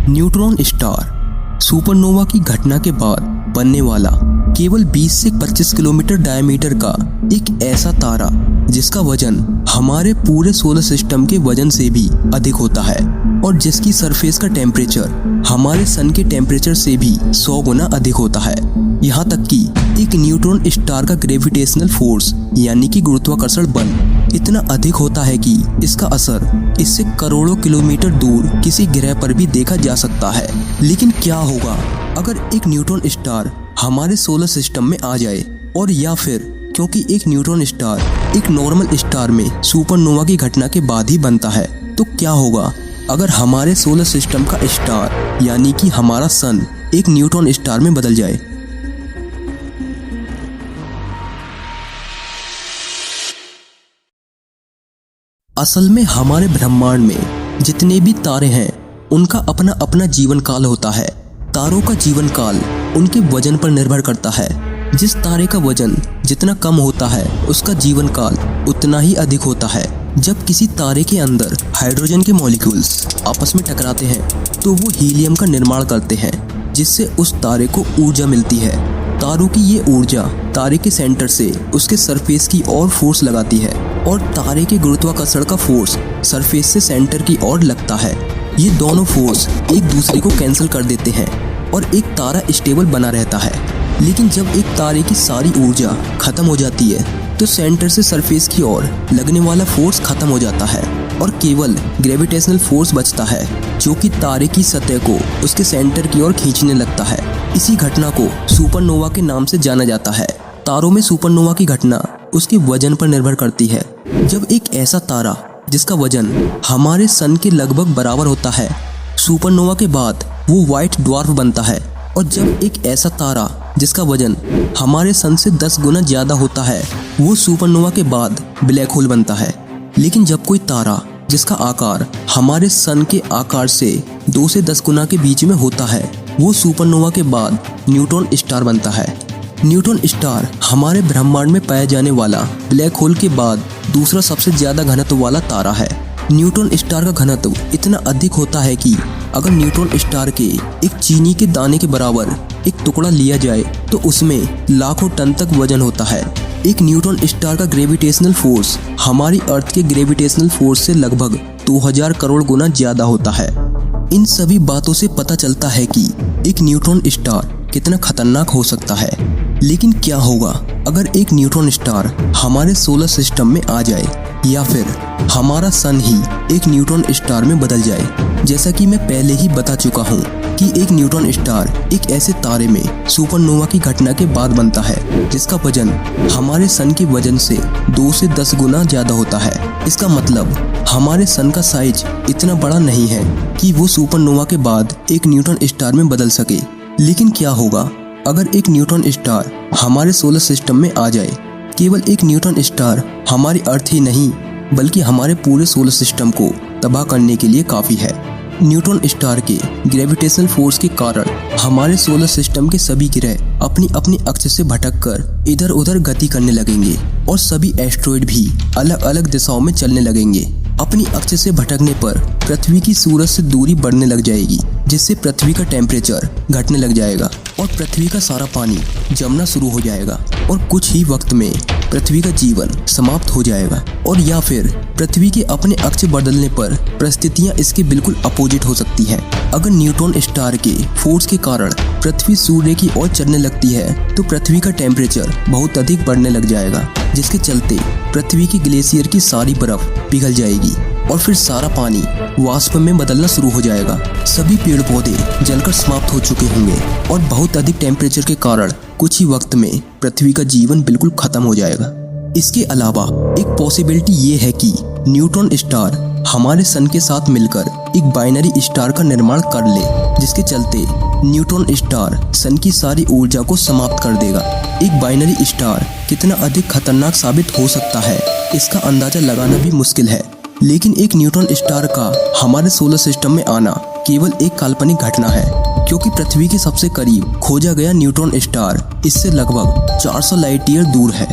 Neutron star supernova की घटना के बाद बनने वाला केवल 20 से 25 किलोमीटर डायमीटर का एक ऐसा तारा जिसका वजन हमारे पूरे सोलर सिस्टम के वजन से भी अधिक होता है और जिसकी सरफेस का टेम्परेचर हमारे सन के टेम्परेचर से भी 100 गुना अधिक होता है। यहाँ तक कि एक न्यूट्रॉन स्टार का ग्रेविटेशनल फोर्स यानी कि गुरुत्वाकर्षण बल इतना अधिक होता है कि इसका असर इससे करोड़ों किलोमीटर दूर किसी ग्रह पर भी देखा जा सकता है। लेकिन क्या होगा अगर एक न्यूट्रॉन स्टार हमारे सोलर सिस्टम में आ जाए, और या फिर क्योंकि एक न्यूट्रॉन स्टार एक नॉर्मल स्टार में सुपरनोवा की घटना के बाद ही बनता है, तो क्या होगा अगर हमारे सोलर सिस्टम का स्टार यानी कि हमारा सन एक न्यूट्रॉन स्टार में बदल जाए। असल में हमारे ब्रह्मांड में जितने भी तारे हैं उनका अपना अपना जीवन काल होता है। तारों का जीवन काल उनके वजन पर निर्भर करता है। जिस तारे का वजन जितना कम होता है उसका जीवन काल उतना ही अधिक होता है। जब किसी तारे के अंदर हाइड्रोजन के मॉलिक्यूल्स आपस में टकराते हैं तो वो हीलियम का निर्माण करते हैं, जिससे उस तारे को ऊर्जा मिलती है। तारों की ये ऊर्जा तारे के सेंटर से उसके सरफेस की ओर फोर्स लगाती है और तारे के गुरुत्वाकर्षण का फोर्स सरफेस से सेंटर की ओर लगता है। ये दोनों फोर्स एक दूसरे को कैंसिल कर देते हैं और एक तारा स्टेबल बना रहता है। लेकिन जब एक तारे की सारी ऊर्जा खत्म हो जाती है तो सेंटर से सरफेस की ओर लगने वाला फोर्स खत्म हो जाता है और केवल ग्रेविटेशनल फोर्स बचता है जो कि तारे की सतह को उसके सेंटर की ओर खींचने लगता है। इसी घटना को सुपरनोवा के नाम से जाना जाता है। तारों में सुपरनोवा की घटना उसके वजन पर निर्भर करती है। जब एक ऐसा तारा जिसका वजन हमारे सन के लगभग बराबर होता है सुपरनोवा के बाद वो व्हाइट ड्वार्फ बनता है, और जब एक ऐसा तारा जिसका वजन हमारे सन से 10 गुना ज़्यादा होता है वो सुपरनोवा के बाद ब्लैक होल बनता है। लेकिन जब कोई तारा जिसका आकार हमारे सन के आकार से 2 से 10 गुना के बीच में होता है वो सुपरनोवा के बाद न्यूट्रॉन स्टार बनता है। न्यूट्रॉन स्टार हमारे ब्रह्मांड में पाया जाने वाला ब्लैक होल के बाद दूसरा सबसे ज़्यादा घनत्व वाला तारा है। न्यूट्रॉन स्टार का घनत्व इतना अधिक होता है कि अगर न्यूट्रॉन स्टार के एक चीनी के दाने के बराबर एक टुकड़ा लिया जाए तो उसमें लाखों टन तक वजन होता है। एक न्यूट्रॉन स्टार का ग्रेविटेशनल फोर्स हमारी अर्थ के ग्रेविटेशनल फोर्स से लगभग 2000 करोड़ गुना ज़्यादा होता है। इन सभी बातों से पता चलता है कि एक न्यूट्रॉन स्टार कितना खतरनाक हो सकता है। लेकिन क्या होगा अगर एक न्यूट्रॉन स्टार हमारे सोलर सिस्टम में आ जाए या फिर हमारा सन ही एक न्यूट्रॉन स्टार में बदल जाए। जैसा कि मैं पहले ही बता चुका हूँ कि एक न्यूट्रॉन स्टार एक ऐसे तारे में सुपरनोवा की घटना के बाद बनता है जिसका वजन हमारे सन के वजन से 2 से 10 गुना ज़्यादा होता है। इसका मतलब हमारे सन का साइज इतना बड़ा नहीं है कि वो सुपरनोवा के बाद एक न्यूट्रॉन स्टार में बदल सके। लेकिन क्या होगा अगर एक न्यूट्रॉन स्टार हमारे सोलर सिस्टम में आ जाए? केवल एक न्यूट्रॉन स्टार हमारी अर्थ ही नहीं बल्कि हमारे पूरे सोलर सिस्टम को तबाह करने के लिए काफ़ी है। न्यूट्रॉन स्टार के ग्रेविटेशनल फोर्स के कारण हमारे सोलर सिस्टम के सभी ग्रह अपनी अपनी अक्ष से भटककर इधर उधर गति करने लगेंगे और सभी एस्ट्रॉयड भी अलग अलग दिशाओं में चलने लगेंगे। अपनी अक्ष से भटकने पर पृथ्वी की सूरज से दूरी बढ़ने लग जाएगी, जिससे पृथ्वी का टेम्परेचर घटने लग जाएगा और पृथ्वी का सारा पानी जमना शुरू हो जाएगा और कुछ ही वक्त में पृथ्वी का जीवन समाप्त हो जाएगा। और या फिर पृथ्वी के अपने अक्ष बदलने पर परिस्थितियां इसके बिल्कुल अपोजिट हो सकती हैं। अगर न्यूट्रॉन स्टार के फोर्स के कारण पृथ्वी सूर्य की ओर चलने लगती है तो पृथ्वी का टेम्परेचर बहुत अधिक बढ़ने लग जाएगा, जिसके चलते पृथ्वी की ग्लेशियर की सारी बर्फ पिघल जाएगी और फिर सारा पानी वाष्प में बदलना शुरू हो जाएगा। सभी पेड़ पौधे जलकर समाप्त हो चुके होंगे और बहुत अधिक टेम्परेचर के कारण कुछ ही वक्त में पृथ्वी का जीवन बिल्कुल खत्म हो जाएगा। इसके अलावा एक पॉसिबिलिटी ये है कि न्यूट्रॉन स्टार हमारे सन के साथ मिलकर एक बाइनरी स्टार का निर्माण कर ले, जिसके चलते न्यूट्रॉन स्टार सन की सारी ऊर्जा को समाप्त कर देगा। एक बाइनरी स्टार कितना अधिक खतरनाक साबित हो सकता है इसका अंदाजा लगाना भी मुश्किल है। लेकिन एक न्यूट्रॉन स्टार का हमारे सोलर सिस्टम में आना केवल एक काल्पनिक घटना है, क्योंकि पृथ्वी के सबसे करीब खोजा गया न्यूट्रॉन स्टार इससे लगभग 400 लाइट ईयर दूर है।